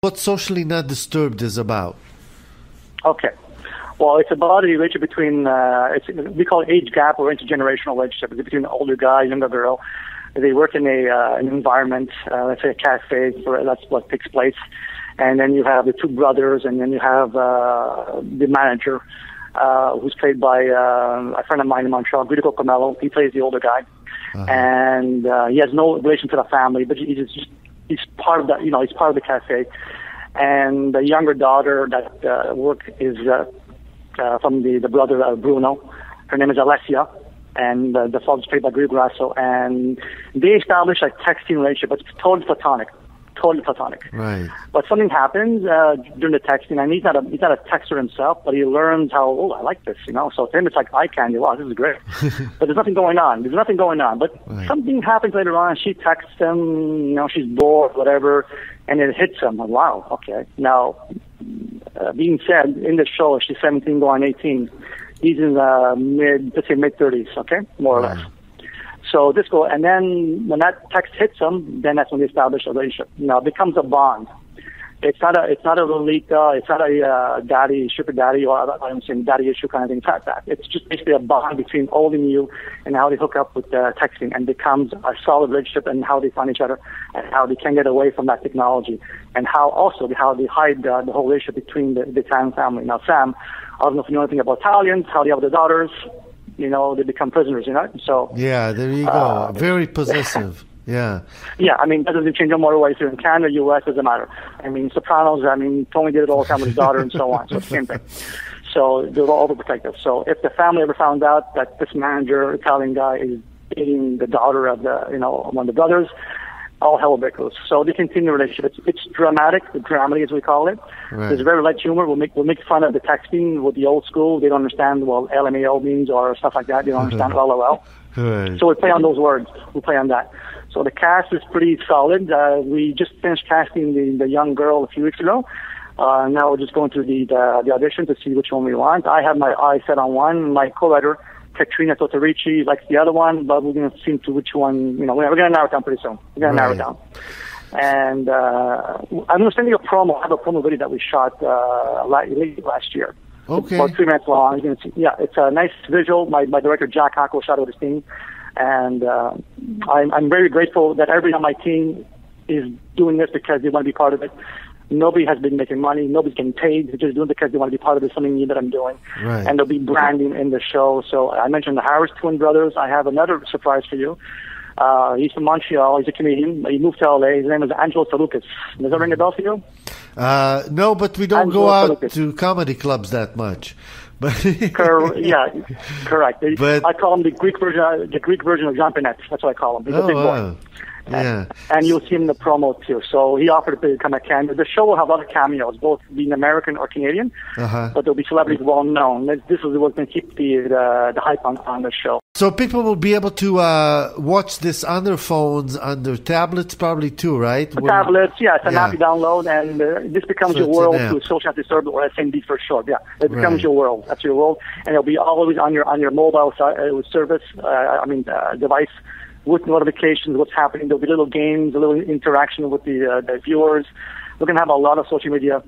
what Socially Not Disturbed is about. Okay. Well, it's about a relationship between, we call it age gap or intergenerational relationship. It's between an older guy, younger girl. They work in an environment, let's say a cafe, that's what takes place. And then you have the two brothers, and then you have the manager, who's played by a friend of mine in Montreal, Guido Comello. He plays the older guy. And he has no relation to the family, but he's part of the, he's part of the cafe. And the younger daughter that work is from the brother Bruno. Her name is Alessia, and the father's played by Guido Grasso. And they establish a texting relationship, but it's totally platonic. Right. But something happens during the texting, and he's not a texter himself, but he learns how, I like this, So to him, it's like eye candy. Wow, this is great. But there's nothing going on. But something happens later on. She texts him, she's bored, whatever, and it hits him. Wow, okay. Now, being said, in the show, she's 17 going 18. He's in the mid-30s, okay, more or less. So this go, and then when that text hits them, then that's when they establish a relationship. Now it becomes a bond. It's not a Lolita, it's not a daddy, sugar daddy, or I'm saying daddy issue kind of thing. It's not that. It's just basically a bond between old and new, and how they hook up with texting, and becomes a solid relationship, and how they find each other, and how they can get away from that technology, and how they hide the whole relationship between the Italian family. Now Sam, I don't know if you know anything about Italians, how they have their daughters. They become prisoners, So yeah, there you go. Very possessive. Yeah. Yeah, that doesn't change no more ways here in Canada, U.S. doesn't matter. Sopranos. Tony did it all the time with his daughter, and so on. So it's the same thing. So they're all overprotective. So if the family ever found out that this manager, Italian guy, is dating the daughter of one of the brothers, all hell will break loose. So they continue the relationship. It's dramatic, the dramedy as we call it. Right. There's very light humor. We'll make fun of the texting with the old school. They don't understand what LMAO means or stuff like that. They don't understand LOL. Right. So we play on those words. We play on that. So the cast is pretty solid. We just finished casting the young girl a few weeks ago. Now we're just going through the audition to see which one we want. I have my eye set on one. My co-writer, Pt.3, likes the other one, but we're going to see to which one, we're going to narrow it down pretty soon. We're going to narrow it down. And I'm going to send you a promo. I have a promo video that we shot late last year. Okay. About 3 minutes long. You're going to see, it's a nice visual. My director, Jack Hockel, shot it with his team. And I'm very grateful that everybody on my team is doing this because they want to be part of it. Nobody has been making money. Nobody's getting paid. They're just doing it because they want to be part of this, something new that I'm doing. Right. And there'll be branding in the show. So I mentioned the Harris twin brothers. I have another surprise for you. He's from Montreal. He's a comedian. He moved to LA. His name is Angelo Salukas. Does that ring a bell for you? No, but we don't go out to comedy clubs that much. But correct. But I call him the Greek version of Jean Pinette. That's what I call him. He's a big boy. Wow. Yeah. And you'll see him in the promo too. So he offered to become a cameo. The show will have other cameos, both being American or Canadian, but there'll be celebrities well known. This is what's going to keep the hype on the show. So people will be able to watch this on their phones, on their tablets probably too, right? Tablets, it's an app you download, and this becomes your world through Social Not Disturbed, or SND for short. Yeah, it becomes your world. That's your world, and it'll be always on your mobile service. Device. With notifications, what's happening. There'll be little games, a little interaction with the viewers. We're going to have a lot of social media